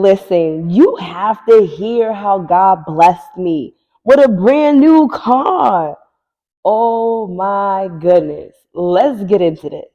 Listen, you have to hear how God blessed me with a brand new car. Oh my goodness. Let's get into this.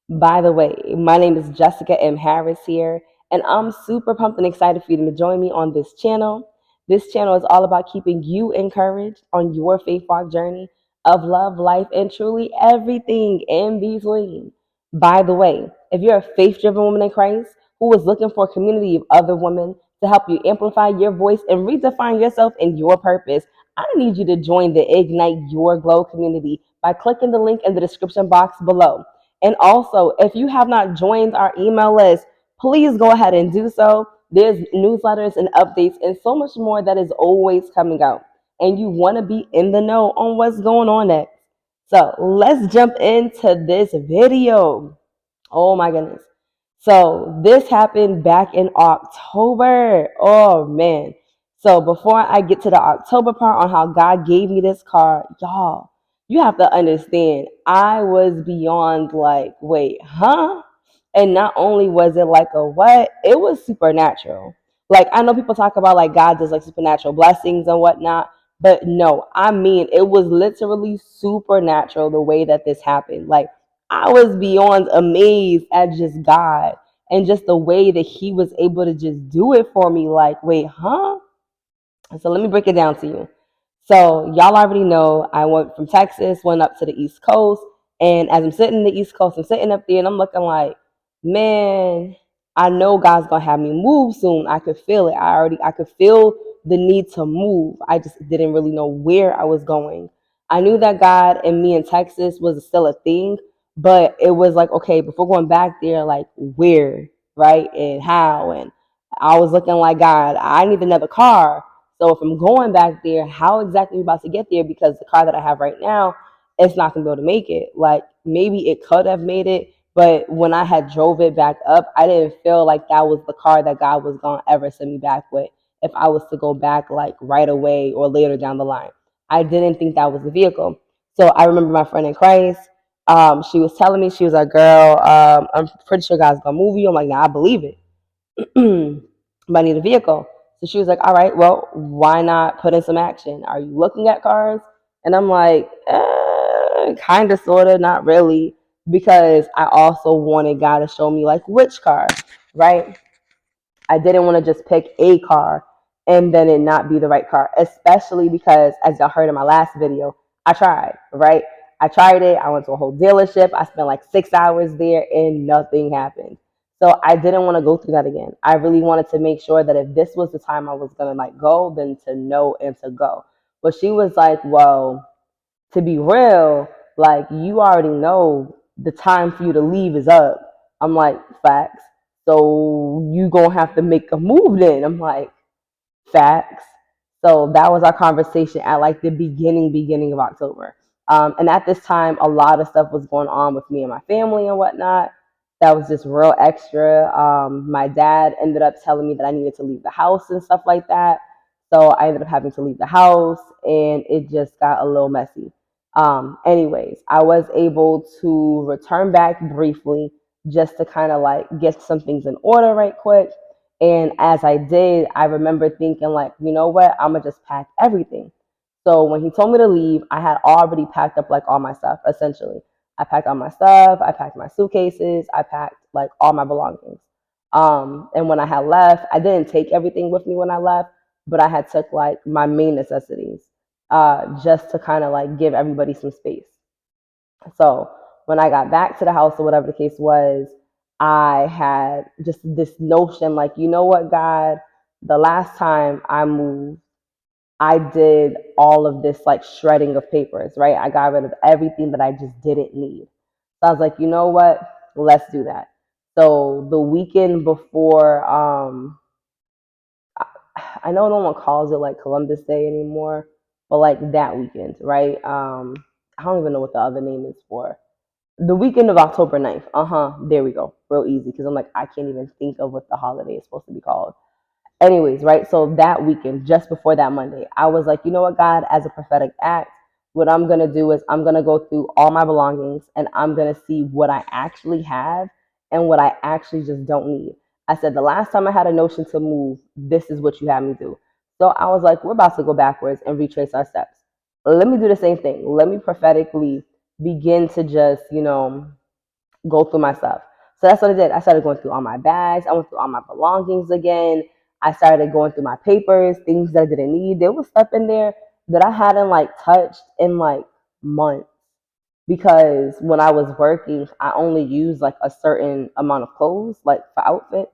By the way, my name is Jessica M. Harris here, and I'm super pumped and excited for you to join me on this channel. This channel is all about keeping you encouraged on your faith walk journey of love, life, and truly everything in between. By the way, if you're a faith driven woman in Christ who is looking for a community of other women to help you amplify your voice and redefine yourself and your purpose, I need you to join the Ignite Your Glow community by clicking the link in the description box below. And also, if you have not joined our email list, please go ahead and do so. There's newsletters and updates and so much more that is always coming out. And you want to be in the know on what's going on next. So let's jump into this video. Oh my goodness. So this happened back in October. Oh man. So before I get to the October part on how God gave me this car, y'all, you have to understand, I was beyond like, wait, huh? And not only was it like a what, it was supernatural. Like I know people talk about like God does like supernatural blessings and whatnot, but no, I mean it was literally supernatural the way that this happened. Like I was beyond amazed at just God and just the way that He was able to just do it for me. Like, wait, huh? So let me break it down to you. So y'all already know I went from Texas, went up to the East Coast, and as I'm sitting in the East Coast, I'm sitting up there and I'm looking like, man, I know God's gonna have me move soon. I could feel it. I could feel the need to move. I just didn't really know where I was going. I knew that God and me in Texas was still a thing, but it was like, okay, before going back there, like where, right, and how, and I was looking like, God, I need another car. So if I'm going back there, how exactly am I about to get there? Because the car that I have right now, it's not gonna be able to make it. Like maybe it could have made it, but when I had drove it back up, I didn't feel like that was the car that God was gonna ever send me back with if I was to go back like right away or later down the line. I didn't think that was the vehicle. So I remember my friend in Christ. She was telling me, she was like, "Girl, I'm pretty sure God's gonna move you." I'm like, "Nah, I believe it." But I need a vehicle. So she was like, all right, well, why not put in some action? Are you looking at cars? And I'm like, kind of, sort of, not really, because I also wanted God to show me like which car, right? I didn't want to just pick a car and then it not be the right car, especially because, as y'all heard in my last video, I tried, right? I tried it. I went to a whole dealership. I spent like 6 hours there and nothing happened. So I didn't want to go through that again. I really wanted to make sure that if this was the time I was going to like go, then to know and to go. But she was like, well, to be real, like you already know the time for you to leave is up. I'm like, facts. So you gonna have to make a move then. I'm like, facts. So that was our conversation at like the beginning of October. And at this time, a lot of stuff was going on with me and my family and whatnot. That was just real extra. My dad ended up telling me that I needed to leave the house and stuff like that. So I ended up having to leave the house and it just got a little messy. Anyways, I was able to return back briefly just to kind of like get some things in order right quick. And as I did, I remember thinking like, you know what, I'm gonna just pack everything. So when he told me to leave, I had already packed up like all my stuff, essentially. I packed all my stuff, I packed my suitcases, I packed like all my belongings. And when I had left, I didn't take everything with me when I left, but I had took like my main necessities, just to kind of like give everybody some space. So when I got back to the house or whatever the case was, I had just this notion like, you know what, God, the last time I moved, I did all of this like shredding of papers, right? I got rid of everything that I just didn't need. So I was like, you know what? Let's do that. So the weekend before, I know no one calls it like Columbus Day anymore, but like that weekend, right? I don't even know what the other name is for the weekend of October 9th. There we go. Real easy because I'm like, I can't even think of what the holiday is supposed to be called. Anyways, right? So that weekend, just before that Monday, I was like, you know what, God, as a prophetic act, what I'm going to do is I'm going to go through all my belongings and I'm going to see what I actually have and what I actually just don't need. I said, the last time I had a notion to move, this is what you had me do. So I was like, we're about to go backwards and retrace our steps. Let me do the same thing. Let me prophetically begin to just, go through my stuff. So that's what I did. I started going through all my bags. I went through all my belongings again. I started going through my papers, things that I didn't need. There was stuff in there that I hadn't like touched in like months, because when I was working, I only used like a certain amount of clothes, like for outfits.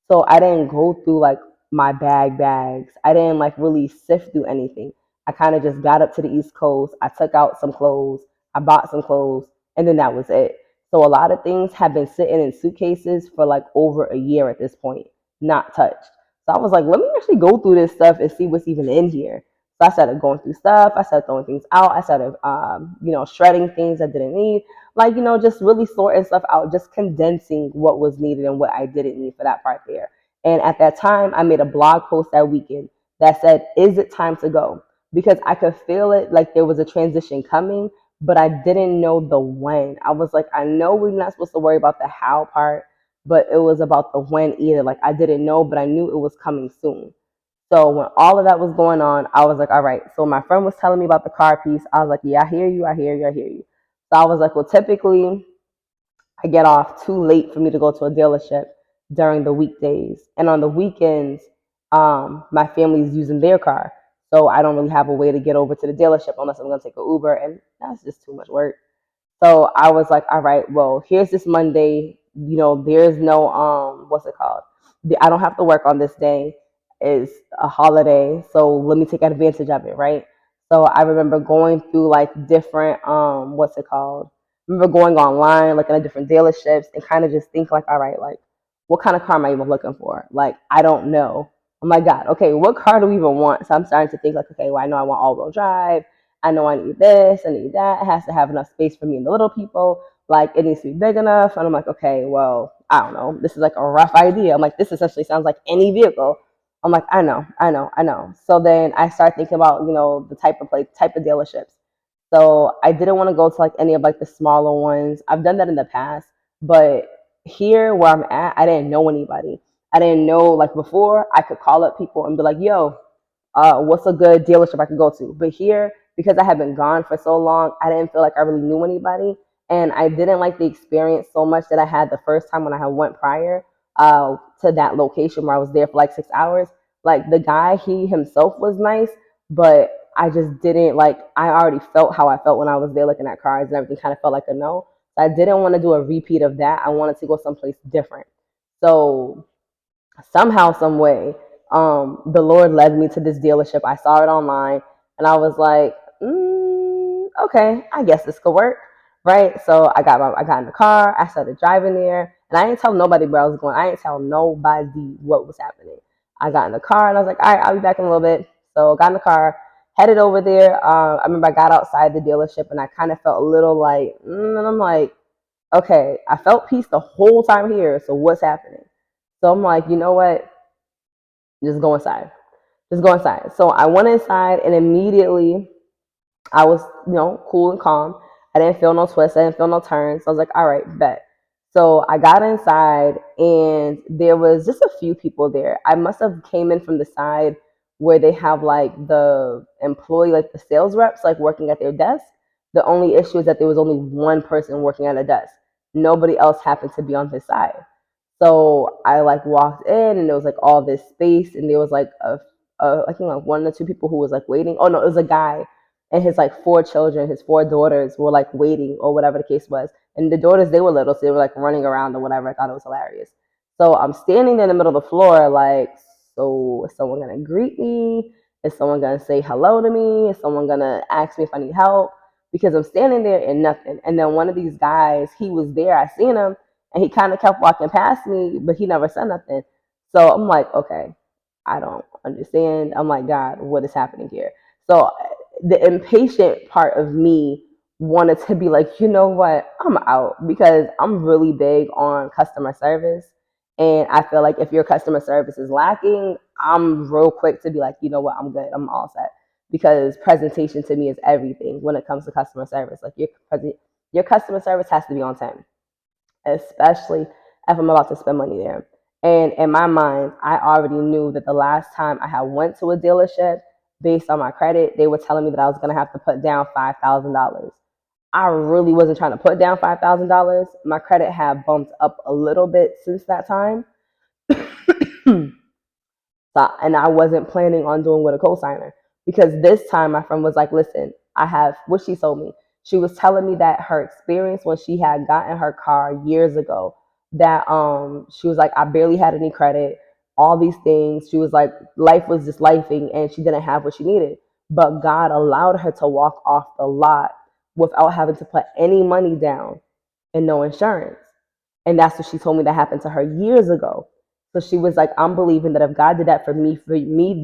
So I didn't go through like my bags. I didn't like really sift through anything. I kind of just got up to the East Coast. I took out some clothes. I bought some clothes, and then that was it. So a lot of things have been sitting in suitcases for like over a year at this point, not touched. So I was like, let me actually go through this stuff and see what's even in here. So I started going through stuff. I started throwing things out. I started, shredding things I didn't need. Like, just really sorting stuff out, just condensing what was needed and what I didn't need for that part there. And at that time, I made a blog post that weekend that said, is it time to go? Because I could feel it like there was a transition coming, but I didn't know the when. I was like, I know we're not supposed to worry about the how part, but it was about the when either. Like, I didn't know, but I knew it was coming soon. So when all of that was going on, I was like, all right. So my friend was telling me about the car piece. I was like, yeah, I hear you. I hear you. I hear you. So I was like, well, typically I get off too late for me to go to a dealership during the weekdays. And on the weekends, my family's using their car. So I don't really have a way to get over to the dealership unless I'm going to take an Uber. And that's just too much work. So I was like, all right, well, here's this Monday. There's no what's it called? I don't have to work on this day. It's a holiday, so let me take advantage of it, right? So I remember going through like different what's it called? I remember going online, looking at different dealerships, and kind of just think like, all right, like what kind of car am I even looking for? Like I don't know. Oh my God, okay, what car do we even want? So I'm starting to think like, okay, well I know I want all-wheel drive. I know I need this, I need that. It has to have enough space for me and the little people. Like it needs to be big enough. And I'm like, okay, well, I don't know. This is like a rough idea. I'm like, this essentially sounds like any vehicle. I'm like, I know. So then I start thinking about, the type of dealerships. So I didn't want to go to like any of like the smaller ones. I've done that in the past, but here where I'm at, I didn't know anybody. I didn't know like before I could call up people and be like, yo, what's a good dealership I could go to. But here, because I had been gone for so long, I didn't feel like I really knew anybody. And I didn't like the experience so much that I had the first time when I had went prior to that location where I was there for like 6 hours. Like the guy, he himself was nice, but I just didn't like, I already felt how I felt when I was there looking at cars and everything kind of felt like a no. So I didn't want to do a repeat of that. I wanted to go someplace different. So somehow, some way, the Lord led me to this dealership. I saw it online, and I was like, okay, I guess this could work, right? So I got in the car. I started driving there, and I didn't tell nobody where I was going. I didn't tell nobody what was happening. I got in the car, and I was like, all right, I'll be back in a little bit. So got in the car, headed over there. I remember I got outside the dealership, and I kind of felt a little like, and I'm like, okay, I felt peace the whole time here. So what's happening? So I'm like, you know what? Just go inside. Just go inside. So I went inside and immediately I was, cool and calm. I didn't feel no twists. I didn't feel no turns. So I was like, all right, bet. So I got inside and there was just a few people there. I must have came in from the side where they have like the employee, like the sales reps, like working at their desk. The only issue is that there was only one person working at a desk. Nobody else happened to be on this side. So I like walked in and there was like all this space and there was like I think like one or two people who was like waiting. Oh no, it was a guy and his like four children, his four daughters were like waiting or whatever the case was. And the daughters, they were little, so they were like running around or whatever. I thought it was hilarious. So I'm standing there in the middle of the floor, like, so is someone gonna greet me? Is someone gonna say hello to me? Is someone gonna ask me if I need help? Because I'm standing there and nothing. And then one of these guys, he was there, I seen him, and he kind of kept walking past me, but he never said nothing. So I'm like, okay, I don't understand. I'm like, God, what is happening here? So the impatient part of me wanted to be like, you know what, I'm out because I'm really big on customer service. And I feel like if your customer service is lacking, I'm real quick to be like, you know what, I'm good. I'm all set. Because presentation to me is everything when it comes to customer service. Like your customer service has to be on 10, especially if I'm about to spend money there. And in my mind, I already knew that the last time I had went to a dealership, based on my credit, they were telling me that I was going to have to put down $5,000. I really wasn't trying to put down $5,000. My credit had bumped up a little bit since that time. So, and I wasn't planning on doing with a cosigner, because this time my friend was like, listen, I have what she told me. She was telling me that her experience when she had gotten her car years ago, that she was like, I barely had any credit, all these things. She was like, life was just lifing and she didn't have what she needed. But God allowed her to walk off the lot without having to put any money down and no insurance. And that's what she told me that happened to her years ago. So she was like, I'm believing that if God did that for me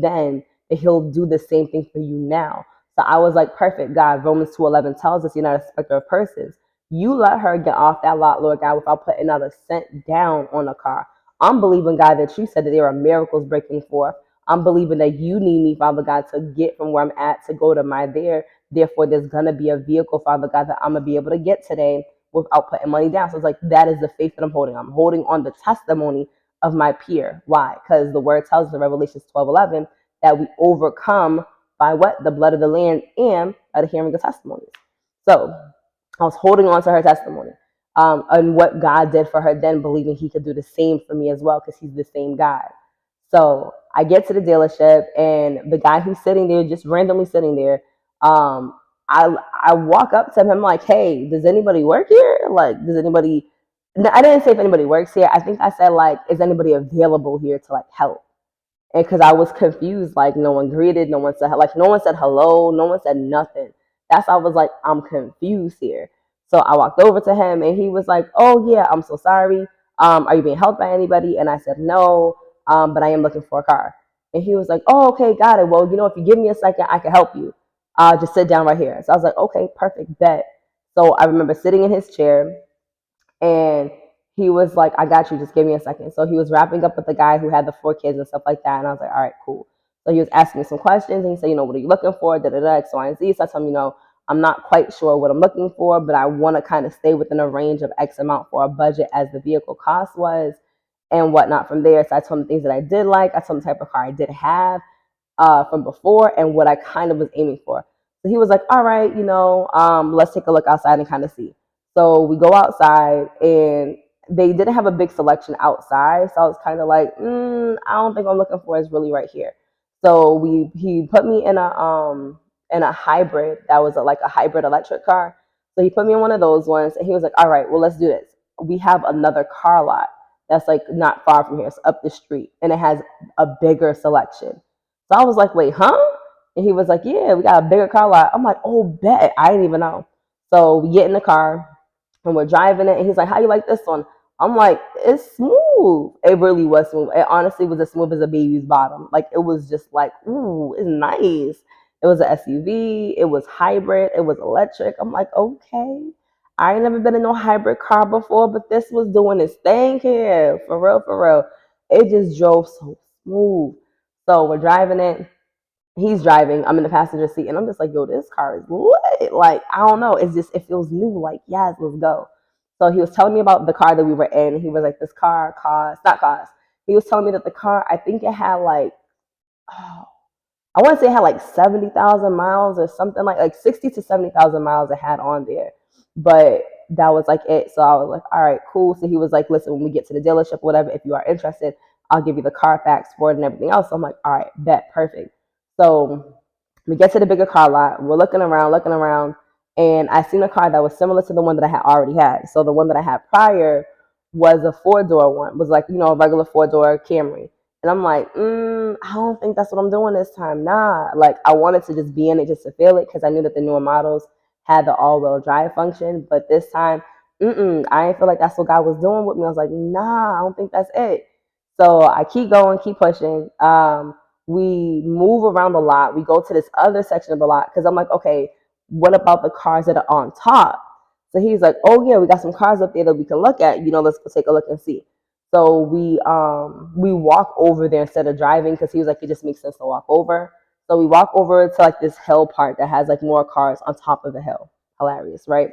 then, that he'll do the same thing for you now. So I was like, perfect, God. Romans 2:11 tells us you're not a respecter of persons. You let her get off that lot, Lord God, without putting another cent down on a car. I'm believing, God, that you said that there are miracles breaking forth. I'm believing that you need me, Father God, to get from where I'm at to go to my there. Therefore, there's going to be a vehicle, Father God, that I'm going to be able to get today without putting money down. So it's like, that is the faith that I'm holding. I'm holding on the testimony of my peer. Why? Because the word tells us in Revelations 12:11 that we overcome by what? The blood of the Lamb and by the hearing of testimonies. So I was holding on to her testimony, and what God did for her then, believing he could do the same for me as well, because he's the same God. So I get to the dealership, and the guy who's sitting there, just randomly sitting there, um, I walk up to him. I'm like, hey, does anybody work here? Like, does anybody? No, I didn't say if anybody works here. I think I said, like, is anybody available here to like help? And because I was confused, like no one greeted, no one said, like no one said hello, no one said nothing. That's why I was like, I'm confused here. So I walked over to him and he was like, oh yeah, I'm so sorry. Are you being helped by anybody? And I said no, but I am looking for a car. And he was like, oh okay, got it. Well, if you give me a second, I can help you. Just sit down right here. So I was like, okay, perfect, bet. So I remember sitting in his chair, and he was like, I got you, just give me a second. So he was wrapping up with the guy who had the 4 kids and stuff like that. And I was like, all right, cool. So he was asking me some questions, and he said, what are you looking for? Da da da, X, Y, and Z. So I told him, I'm not quite sure what I'm looking for, but I want to kind of stay within a range of X amount for a budget as the vehicle cost was and whatnot from there. So I told him the things that I did like. I told him the type of car I did have from before and what I kind of was aiming for. So he was like, all right, let's take a look outside and kind of see. So we go outside, and they didn't have a big selection outside. So I was kind of like, I don't think what I'm looking for is really right here. So he put me in a hybrid that was like a hybrid electric car. So he put me in one of those ones, and he was like, all right, well, let's do this. We have another car lot that's like not far from here. It's up the street, and it has a bigger selection. So I was like, wait, huh? And he was like, yeah, we got a bigger car lot. I'm like, oh, bet. I didn't even know. So we get in the car and we're driving it. And he's like, how you like this one? I'm like, it's smooth. It really was smooth. It honestly was as smooth as a baby's bottom. Like, it was just like, ooh, it's nice. It was an SUV. It was hybrid. It was electric. I'm like, okay. I ain't never been in no hybrid car before, but this was doing its thing here. For real, for real. It just drove so smooth. So we're driving it. He's driving. I'm in the passenger seat, and I'm just like, yo, this car is lit. Like, I don't know. It feels new. Like, yes, let's go. So he was telling me about the car that we were in. He was like, this car cost, not cost. He was telling me that the car, I think it had like, oh, I want to say it had like 70,000 miles or something, like 60 to 70,000 miles it had on there. But that was like it. So I was like, all right, cool. So he was like, listen, when we get to the dealership, whatever, if you are interested, I'll give you the Carfax for it and everything else. So I'm like, all right, bet, perfect. So we get to the bigger car lot. We're looking around, and I seen a car that was similar to the one that I had already had. So the one that I had prior was a 4-door one, was like, a regular 4-door Camry. And I'm like, I don't think that's what I'm doing this time. Nah, like I wanted to just be in it just to feel it, because I knew that the newer models had the all-wheel drive function. But this time, I didn't feel like that's what God was doing with me. I was like, nah, I don't think that's it. So I keep going, keep pushing. We move around the lot. We go to this other section of the lot, because I'm like, okay, what about the cars that are on top? So he's like, oh yeah, we got some cars up there that we can look at. Let's go take a look and see. So we walk over there instead of driving, because he was like, it just makes sense to walk over. So we walk over to like this hill part that has like more cars on top of the hill. Hilarious, right?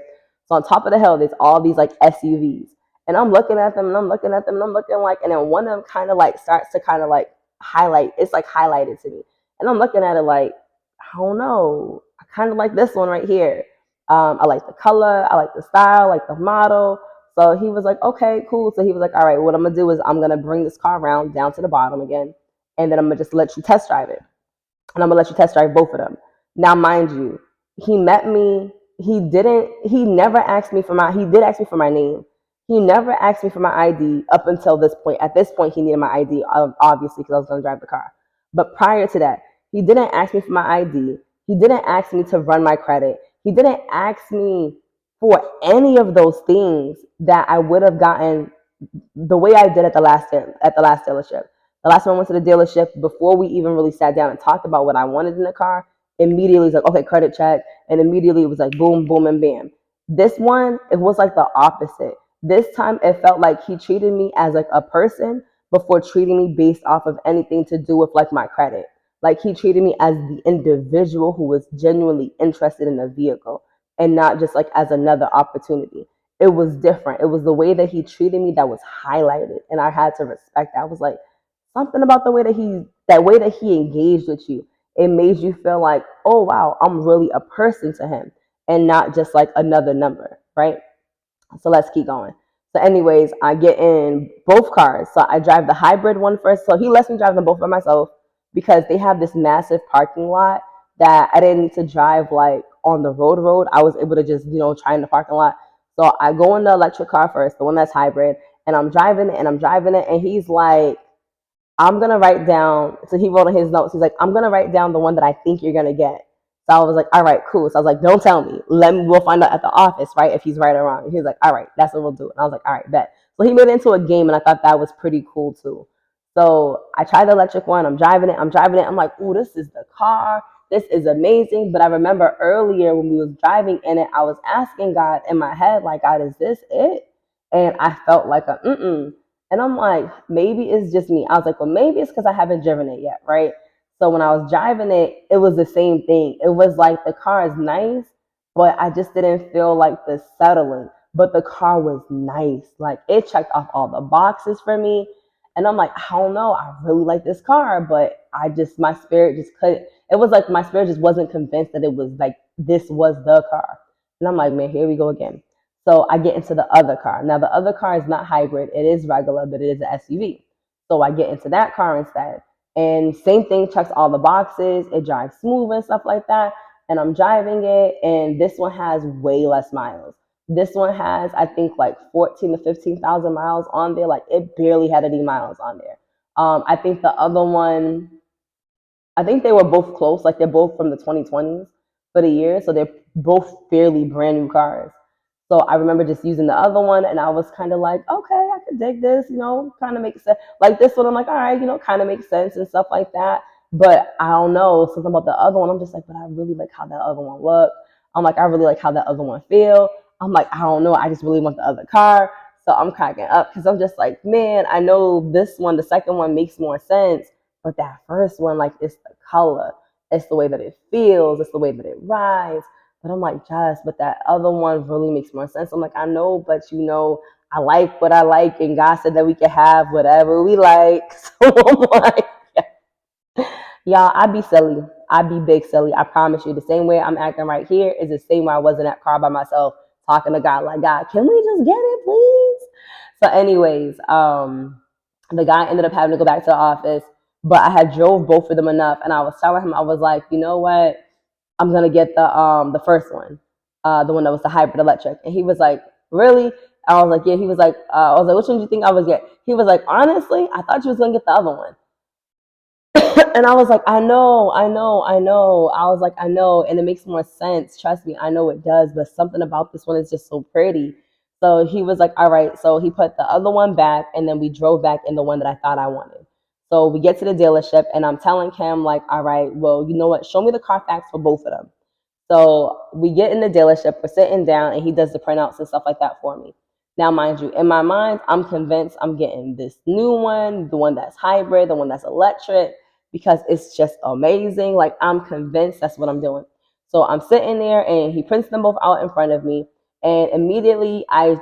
So on top of the hill, there's all these like SUVs. And I'm looking at them and I'm looking at them and I'm looking like, and then one of them kind of like starts to kind of like highlight. It's like highlighted to me. And I'm looking at it like, I don't know. I kind of like this one right here. I like the color. I like the style, like the model. So he was like, okay, cool. So he was like, all right, what I'm going to do is I'm going to bring this car around down to the bottom again. And then I'm going to just let you test drive it, and I'm gonna let you test drive both of them. Now, mind you, he met me. He never asked me for he did ask me for my name. He never asked me for my ID up until this point. At this point, he needed my ID, obviously, because I was gonna drive the car. But prior to that, he didn't ask me for my ID. He didn't ask me to run my credit. He didn't ask me for any of those things that I would have gotten the way I did at the last dealership. The last time I went to the dealership, before we even really sat down and talked about what I wanted in the car, immediately was like, okay, credit check, and immediately it was like boom, boom, and bam. This one, it was like the opposite. This time, it felt like he treated me as like a person before treating me based off of anything to do with like my credit. Like he treated me as the individual who was genuinely interested in the vehicle and not just like as another opportunity. It was different. It was the way that he treated me that was highlighted, and I had to respect that. I was like, something about the way that he engaged with you. It made you feel like, oh wow, I'm really a person to him, and not just like another number, right? So let's keep going. So, anyways, I get in both cars. So I drive the hybrid one first. So he lets me drive them both by myself because they have this massive parking lot that I didn't need to drive like on the road. I was able to just, try in the parking lot. So I go in the electric car first, the one that's hybrid, and I'm driving it and I'm driving it. And he's like, I'm gonna write down. So he wrote in his notes. He's like, I'm gonna write down the one that I think you're gonna get. So I was like, all right, cool. So I was like, don't tell me. We'll find out at the office, right? If he's right or wrong. He was like, all right, that's what we'll do. And I was like, all right, bet. So he made it into a game, and I thought that was pretty cool too. So I tried the electric one. I'm driving it. I'm like, ooh, this is the car. This is amazing. But I remember earlier when we was driving in it, I was asking God in my head, like, God, is this it? And I felt like a mm-mm. And I'm like, maybe it's just me. I was like, well, maybe it's because I haven't driven it yet, right? So when I was driving it, it was the same thing. It was like the car is nice, but I just didn't feel like the settling. But the car was nice. Like it checked off all the boxes for me. And I'm like, I don't know. I really like this car, but my spirit just couldn't. It was like my spirit just wasn't convinced that it was like, this was the car. And I'm like, man, here we go again. So I get into the other car. Now, the other car is not hybrid. It is regular, but it is an SUV. So I get into that car instead. And same thing, checks all the boxes. It drives smooth and stuff like that. And I'm driving it. And this one has way less miles. This one has, I think, like 14 to 15,000 miles on there. Like it barely had any miles on there. I think the other one, I think they were both close. Like they're both from the 2020s for the year. So they're both fairly brand new cars. So I remember just using the other one, and I was kind of like, okay, I could dig this, kind of makes sense. Like this one, I'm like, all right, kind of makes sense and stuff like that. But I don't know, something about the other one, I'm just like, but I really like how that other one looked. I'm like, I really like how that other one feel. I'm like, I don't know, I just really want the other car. So I'm cracking up because I'm just like, man, I know this one, the second one makes more sense, but that first one, like, it's the color, it's the way that it feels, it's the way that it rides. But I'm like, Jess, but that other one really makes more sense. I'm like, I know, but I like what I like, and God said that we can have whatever we like. So I'm like, y'all, I be silly. I be big silly. I promise you. The same way I'm acting right here is the same way I was in that car by myself, talking to God, like, God, can we just get it, please? So, anyways, the guy ended up having to go back to the office, but I had drove both of them enough, and I was telling him, I was like, you know what? I'm gonna get the first one, the one that was the hybrid electric. And he was like, really? I was like, yeah. He was like, I was like, which one do you think I was get? He was like, honestly, I thought you was gonna get the other one. And I was like, I know. I was like, I know, and it makes more sense. Trust me, I know it does, but something about this one is just so pretty. So he was like, all right. So he put the other one back, and then we drove back in the one that I thought I wanted. So we get to the dealership, and I'm telling him, like, all right, well, you know what? Show me the Carfax for both of them. So we get in the dealership, we're sitting down, and he does the printouts and stuff like that for me. Now, mind you, in my mind, I'm convinced I'm getting this new one, the one that's hybrid, the one that's electric, because it's just amazing. Like, I'm convinced that's what I'm doing. So I'm sitting there, and he prints them both out in front of me. And immediately I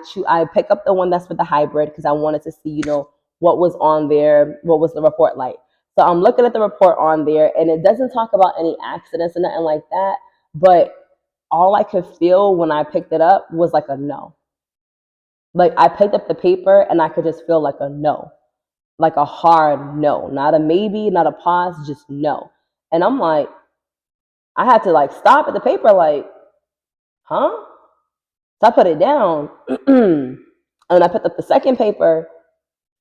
pick up the one that's with the hybrid because I wanted to see, what was on there, what was the report like. So I'm looking at the report on there, and it doesn't talk about any accidents or nothing like that. But all I could feel when I picked it up was like a no. Like I picked up the paper and I could just feel like a no, like a hard no, not a maybe, not a pause, just no. And I'm like, I had to like stop at the paper, like, huh? So I put it down, and I picked up the second paper.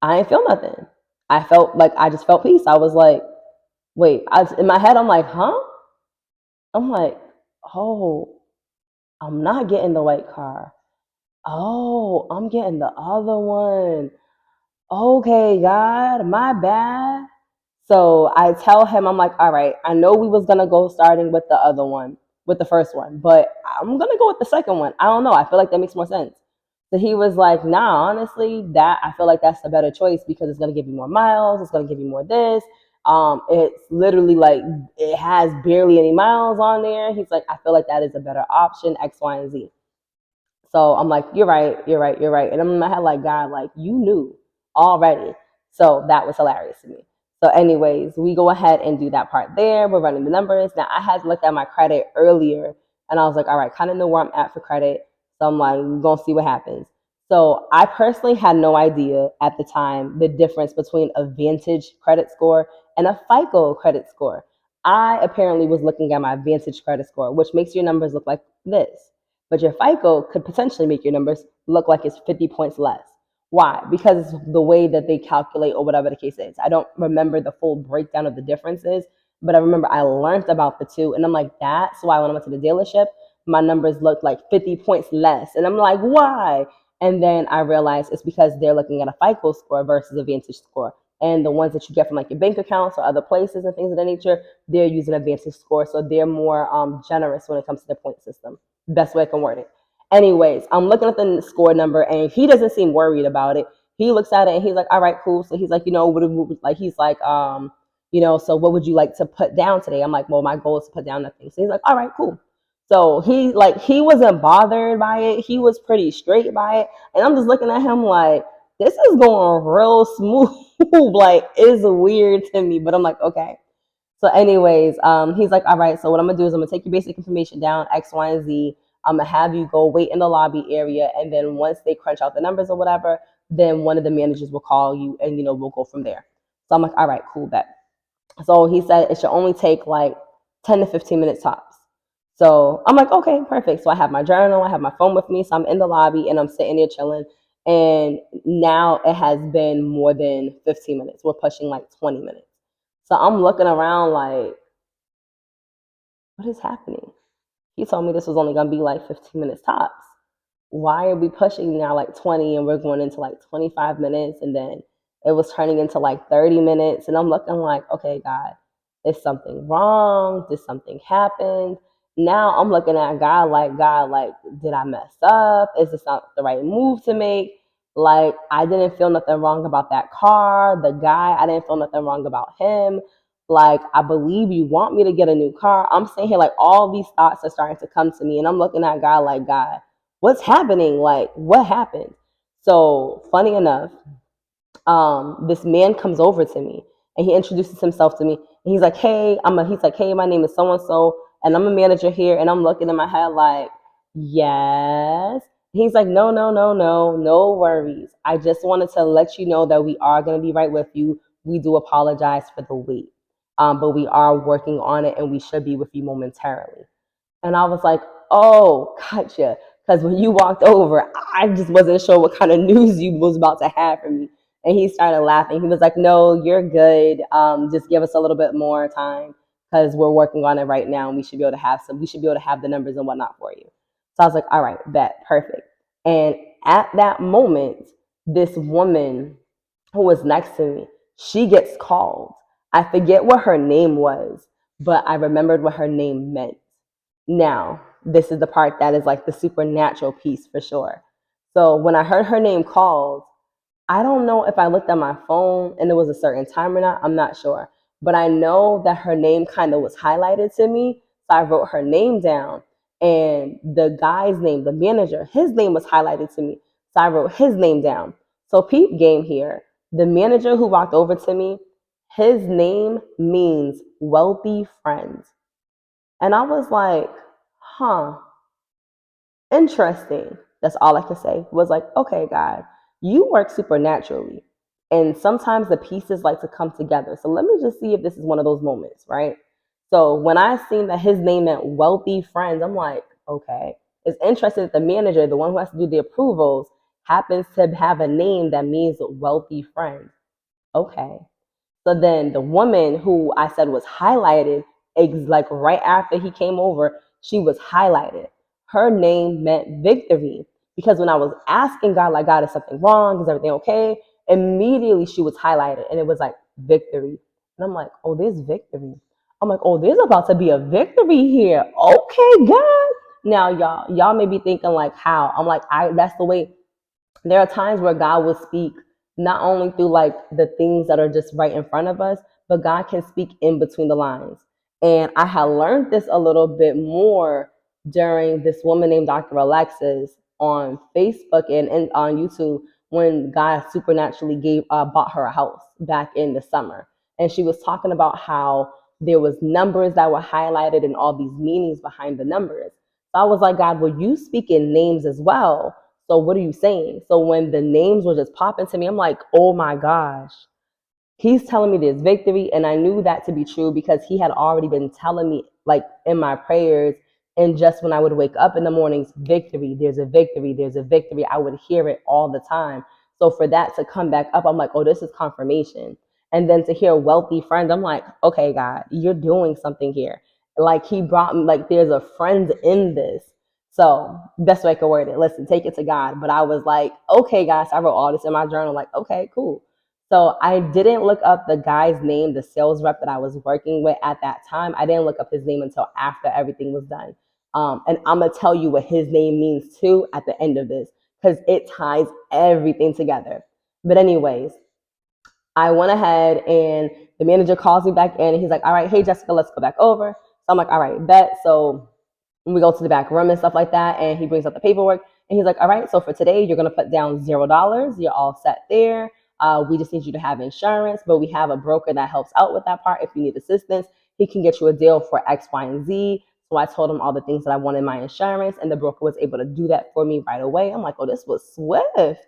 I ain't feel nothing. I felt like I just felt peace. I was like, wait. In my head, I'm like, huh? I'm like, oh, I'm not getting the white car. Oh, I'm getting the other one. Okay, God, my bad. So I tell him, I'm like, all right, I know we was gonna go starting with the other one, with the first one, but I'm gonna go with the second one. I don't know. I feel like that makes more sense. So he was like, nah, honestly, that I feel like that's the better choice because it's gonna give you more miles, it's gonna give you more this. It's literally like it has barely any miles on there. He's like, I feel like that is a better option, X, Y, and Z. So I'm like, you're right, you're right, you're right. And I'm in my head like, God, like you knew already. So that was hilarious to me. So, anyways, we go ahead and do that part there. We're running the numbers. Now I had looked at my credit earlier and I was like, all right, kind of know where I'm at for credit. So I'm like, we're gonna see what happens. So I personally had no idea at the time the difference between a Vantage credit score and a FICO credit score. I apparently was looking at my Vantage credit score, which makes your numbers look like this. But your FICO could potentially make your numbers look like it's 50 points less. Why? Because the way that they calculate or whatever the case is. I don't remember the full breakdown of the differences, but I remember I learned about the two. And I'm like, that's why when I went to the dealership, my numbers looked like 50 points less. And I'm like, why? And then I realized it's because they're looking at a FICO score versus a Vantage score. And the ones that you get from like your bank accounts or other places and things of that nature, they're using a Vantage score. So they're more generous when it comes to their point system. Best way I can word it. Anyways, I'm looking at the score number and he doesn't seem worried about it. He looks at it and he's like, all right, cool. So he's like, he's like, so what would you like to put down today? I'm like, well, my goal is to put down nothing. So he's like, all right, cool. So he wasn't bothered by it. He was pretty straight by it. And I'm just looking at him like, this is going real smooth. Like, it's weird to me, but I'm like, okay. So, anyways, he's like, all right, so what I'm gonna do is I'm gonna take your basic information down, X, Y, and Z. I'm gonna have you go wait in the lobby area, and then once they crunch out the numbers or whatever, then one of the managers will call you, and we'll go from there. So I'm like, all right, cool, bet. So he said it should only take like 10 to 15 minutes tops. So I'm like, okay, perfect. So I have my journal, I have my phone with me, so I'm in the lobby and I'm sitting there chilling. And now it has been more than 15 minutes. We're pushing like 20 minutes. So I'm looking around like, what is happening? He told me this was only gonna be like 15 minutes tops. Why are we pushing now like 20 and we're going into like 25 minutes and then it was turning into like 30 minutes and I'm looking like, okay, God, is something wrong? Did something happen? Now I'm looking at God, like, did I mess up? Is this not the right move to make? Like, I didn't feel nothing wrong about that car. The guy, I didn't feel nothing wrong about him. Like, I believe you want me to get a new car. I'm sitting here like all these thoughts are starting to come to me and I'm looking at God like, God, what's happening? Like, what happened? So, funny enough, this man comes over to me and he introduces himself to me. And he's like, he's like, hey, my name is so and so, and I'm a manager here. And I'm looking in my head like, yes. He's like, no, no, no, no, no worries. I just wanted to let you know that we are going to be right with you. We do apologize for the wait, but we are working on it, and we should be with you momentarily. And I was like, oh, gotcha. Because when you walked over, I just wasn't sure what kind of news you was about to have for me. And he started laughing. He was like, no, you're good. Just give us a little bit more time because we're working on it right now. And we should be able to have the numbers and whatnot for you. So I was like, all right, bet, perfect. And at that moment, this woman who was next to me, she gets called. I forget what her name was, but I remembered what her name meant. Now, this is the part that is like the supernatural piece for sure. So when I heard her name called, I don't know if I looked at my phone and it was a certain time or not. I'm not sure. But I know that her name kind of was highlighted to me. So I wrote her name down. And the guy's name, the manager, his name was highlighted to me. So I wrote his name down. So peep game here. The manager who walked over to me, his name means wealthy friends. And I was like, huh, interesting. That's all I could say. Was like, okay, God, you work supernaturally. And sometimes the pieces like to come together. So let me just see if this is one of those moments, right? So when I seen that his name meant wealthy friends, I'm like, okay. It's interesting that the manager, the one who has to do the approvals, happens to have a name that means wealthy friends. Okay. So then the woman who I said was highlighted, like right after he came over, she was highlighted. Her name meant victory. Because when I was asking God, like, God, is something wrong? Is everything okay? Immediately she was highlighted and it was like victory. And I'm like, oh, there's victory. I'm like, oh, there's about to be a victory here. Okay, God. Now, y'all may be thinking like, how? I'm like, that's the way. There are times where God will speak not only through like the things that are just right in front of us, but God can speak in between the lines. And I had learned this a little bit more during this woman named Dr. Alexis on Facebook and on YouTube when God supernaturally bought her a house back in the summer. And she was talking about how there was numbers that were highlighted and all these meanings behind the numbers. So I was like, God, will you speak in names as well? So what are you saying? So when the names were just popping to me, I'm like, oh my gosh, he's telling me there's victory. And I knew that to be true because he had already been telling me, like in my prayers, and just when I would wake up in the mornings, victory, there's a victory, there's a victory. I would hear it all the time. So for that to come back up, I'm like, oh, this is confirmation. And then to hear wealthy friends, I'm like, okay, God, you're doing something here. Like he brought me, like there's a friend in this. So best way I could word it. Listen, take it to God. But I was like, okay, guys, I wrote all this in my journal. Like, okay, cool. So I didn't look up the guy's name, the sales rep that I was working with at that time. I didn't look up his name until after everything was done. And I'm going to tell you what his name means too at the end of this because it ties everything together. But anyways, I went ahead and the manager calls me back in and he's like, all right, hey, Jessica, let's go back over. So I'm like, all right, bet. So we go to the back room and stuff like that. And he brings up the paperwork and he's like, all right, so for today, you're going to put down $0. You're all set there. We just need you to have insurance, but we have a broker that helps out with that part. If you need assistance, he can get you a deal for X, Y, and Z. So I told him all the things that I wanted in my insurance, and the broker was able to do that for me right away. I'm like, oh, this was swift.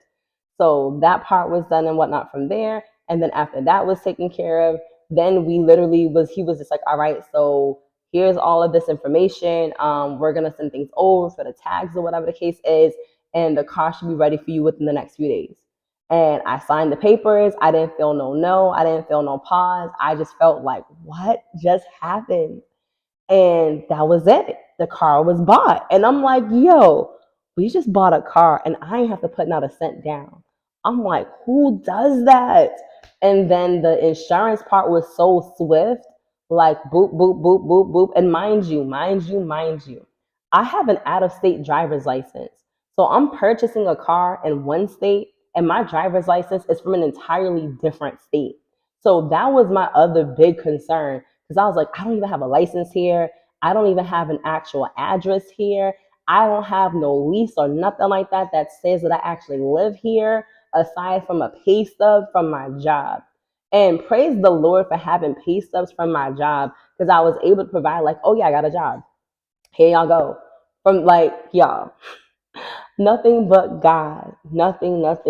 So that part was done and whatnot from there. And then after that was taken care of, then he was just like, all right, so here's all of this information. We're going to send things over for the tags or whatever the case is. And the car should be ready for you within the next few days. And I signed the papers. I didn't feel no. I didn't feel no pause. I just felt like, what just happened? And that was it. The car was bought. And I'm like, yo, we just bought a car and I ain't have to put not a cent down. I'm like, who does that? And then the insurance part was so swift, like boop, boop, boop, boop, boop. And mind you, I have an out of state driver's license. So I'm purchasing a car in one state and my driver's license is from an entirely different state. So that was my other big concern because I was like, I don't even have a license here. I don't even have an actual address here. I don't have no lease or nothing like that that says that I actually live here aside from a pay stub from my job. And praise the Lord for having pay stubs from my job because I was able to provide, like, oh, yeah, I got a job. Here y'all go. From like, y'all, nothing but God. Nothing but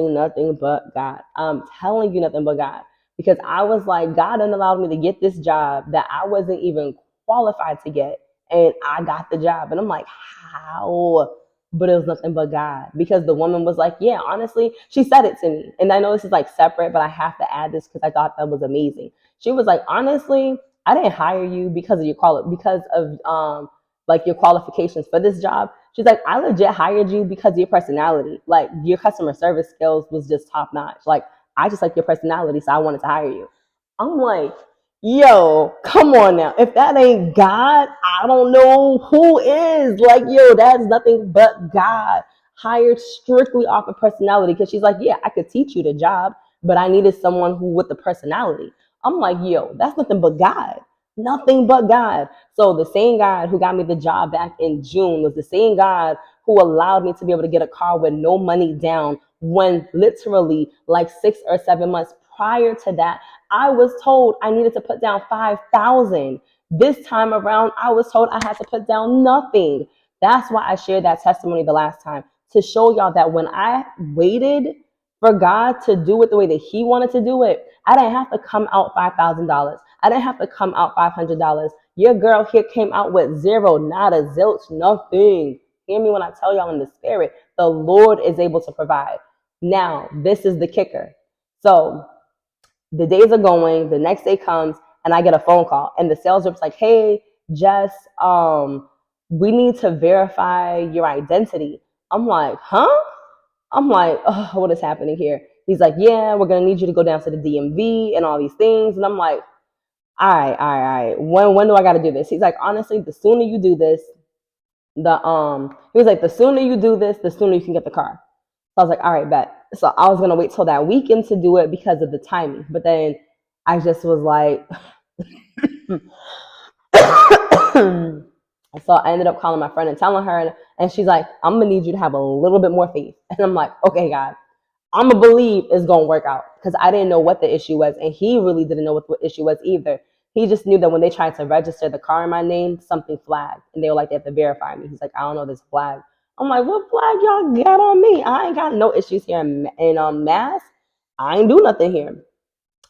God. I'm telling you, nothing but God. Because I was like, God didn't allow me to get this job that I wasn't even qualified to get. And I got the job. And I'm like, how? But it was nothing but God. Because the woman was like, yeah, honestly, she said it to me. And I know this is like separate, but I have to add this because I thought that was amazing. She was like, honestly, I didn't hire you because of like your qualifications for this job. She's like, I legit hired you because of your personality. Like your customer service skills was just top notch. Like I just like your personality, so I wanted to hire you. I'm like, yo, come on now. If that ain't God, I don't know who is. Like, yo, that's nothing but God. Hired strictly off of personality. Because she's like, yeah, I could teach you the job, but I needed someone who with the personality. I'm like, yo, that's nothing but God. Nothing but God. So the same God who got me the job back in June was the same God who allowed me to be able to get a car with no money down when literally like 6 or 7 months prior to that, I was told I needed to put down 5,000. This time around, I was told I had to put down nothing. That's why I shared that testimony the last time, to show y'all that when I waited for God to do it the way that He wanted to do it, I didn't have to come out $5,000. I didn't have to come out $500. Your girl here came out with zero, not a zilch, nothing. Hear me when I tell y'all in the spirit, the Lord is able to provide. Now, this is the kicker. So the days are going, the next day comes, and I get a phone call, and the sales rep's like, "Hey, Jess, we need to verify your identity." I'm like, "Huh?" I'm like, "Oh, what is happening here?" He's like, "Yeah, we're gonna need you to go down to the DMV and all these things." And I'm like, all right. When do I got to do this? He's like, "Honestly, the sooner you do this, he was like, the sooner you do this, the sooner you can get the car." So I was like, "All right, bet." So I was gonna wait till that weekend to do it because of the timing, but then I just was like, so I ended up calling my friend and telling her, and she's like, "I'm gonna need you to have a little bit more faith." And I'm like, "Okay, God, I'm gonna believe it's gonna work out," because I didn't know what the issue was, and he really didn't know what the issue was either. He just knew that when they tried to register the car in my name, something flagged, and they were like, they have to verify me. He's like, "I don't know this flag." I'm like, "What flag y'all got on me? I ain't got no issues here in Mass. I ain't do nothing here."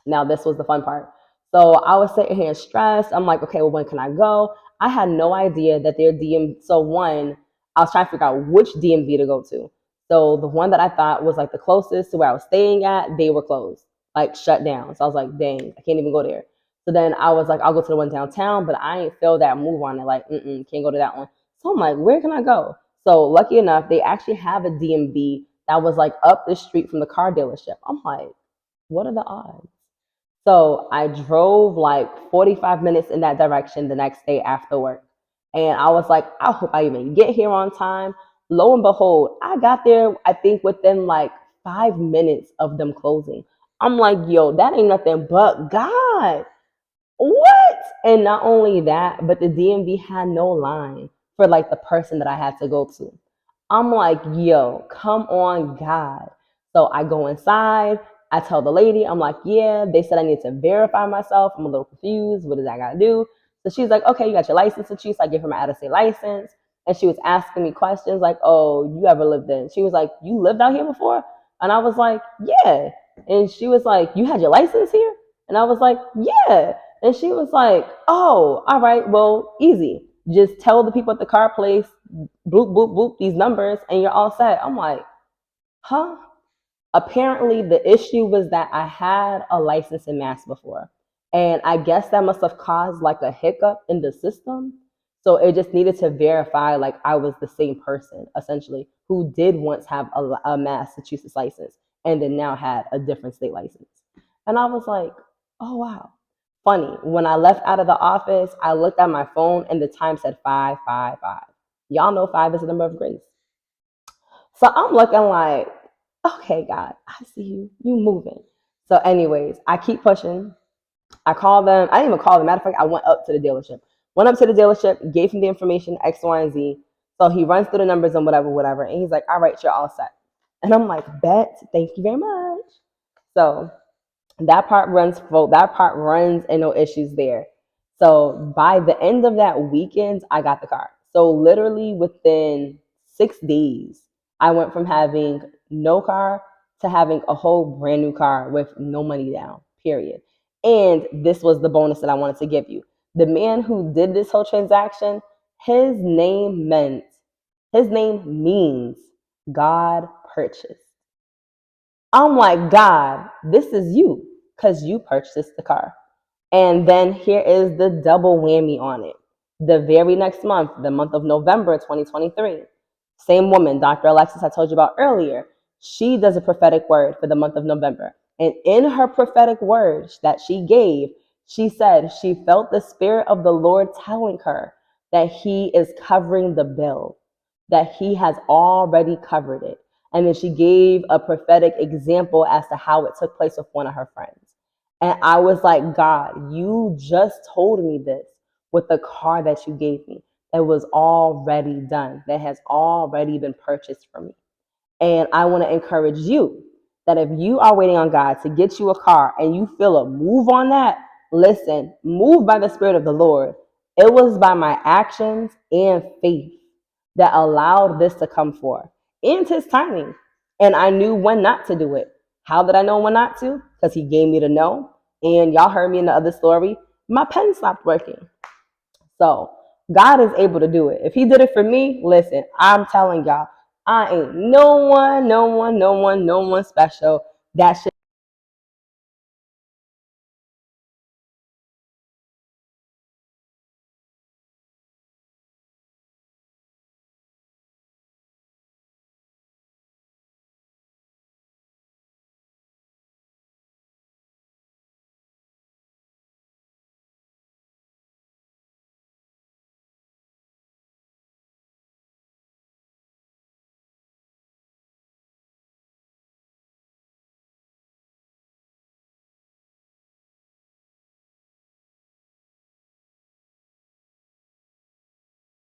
Now, this was the fun part. So I was sitting here stressed. I'm like, "Okay, well, when can I go?" I had no idea that their DM. So one, I was trying to figure out which DMV to go to. So the one that I thought was like the closest to where I was staying at, they were closed, like shut down. So I was like, "Dang, I can't even go there." So then I was like, "I'll go to the one downtown," but I ain't feel that move on it. Like, can't go to that one. So I'm like, "Where can I go?" So lucky enough, they actually have a DMV that was like up the street from the car dealership. I'm like, what are the odds? So I drove like 45 minutes in that direction the next day after work. And I was like, "I hope I even get here on time." Lo and behold, I got there, I think within like 5 minutes of them closing. I'm like, "Yo, that ain't nothing but God." What? And not only that, but the DMV had no line for like the person that I had to go to. I'm like, "Yo, come on, God." So I go inside. I tell the lady, I'm like, "Yeah, they said I need to verify myself. I'm a little confused. What does that got to do?" So she's like, "Okay, you got your license and she." So I give her my out of state license. And she was asking me questions like, "Oh, you ever lived in?" She was like, "You lived out here before?" And I was like, "Yeah." And she was like, "You had your license here?" And I was like, "Yeah." And she was like, "Oh, all right, well, easy. Just tell the people at the car place, boop, boop, boop, these numbers, and you're all set." I'm like, "Huh?" Apparently, the issue was that I had a license in Mass before. And I guess that must have caused like a hiccup in the system. So it just needed to verify like I was the same person, essentially, who did once have a Massachusetts license and then now had a different state license. And I was like, "Oh, wow." Funny, when I left out of the office, I looked at my phone and the time said 555. Y'all know five is the number of grace. So I'm looking like, "Okay, God, I see you. You moving." So, anyways, I keep pushing. I call them. I didn't even call them. Matter of fact, I went up to the dealership. Went up to the dealership, gave him the information, X, Y, and Z. So he runs through the numbers and whatever, whatever. And he's like, "All right, you're all set." And I'm like, "Bet, thank you very much." So that part runs and no issues there. So by the end of that weekend, I got the car. So literally within 6 days, I went from having no car to having a whole brand new car with no money down, period. And this was the bonus that I wanted to give you. The man who did this whole transaction, his name meant his name means God purchased. I'm like, "God, this is you because you purchased the car." And then here is the double whammy on it. The very next month, the month of November 2023, same woman, Dr. Alexis, I told you about earlier, she does a prophetic word for the month of November. And in her prophetic words that she gave, she said she felt the Spirit of the Lord telling her that He is covering the bill, that He has already covered it. And then she gave a prophetic example as to how it took place with one of her friends. And I was like, God, you just told me this with the car that you gave me that was already done, that has already been purchased for me. And I want to encourage you that if you are waiting on God to get you a car and you feel a move on that, listen, move by the Spirit of the Lord. It was by my actions and faith that allowed this to come forth in His timing. And I knew when not to do it. How did I know when not to? Because He gave me to know. And y'all heard me in the other story. My pen stopped working. So God is able to do it. If He did it for me, listen, I'm telling y'all, I ain't no one special that should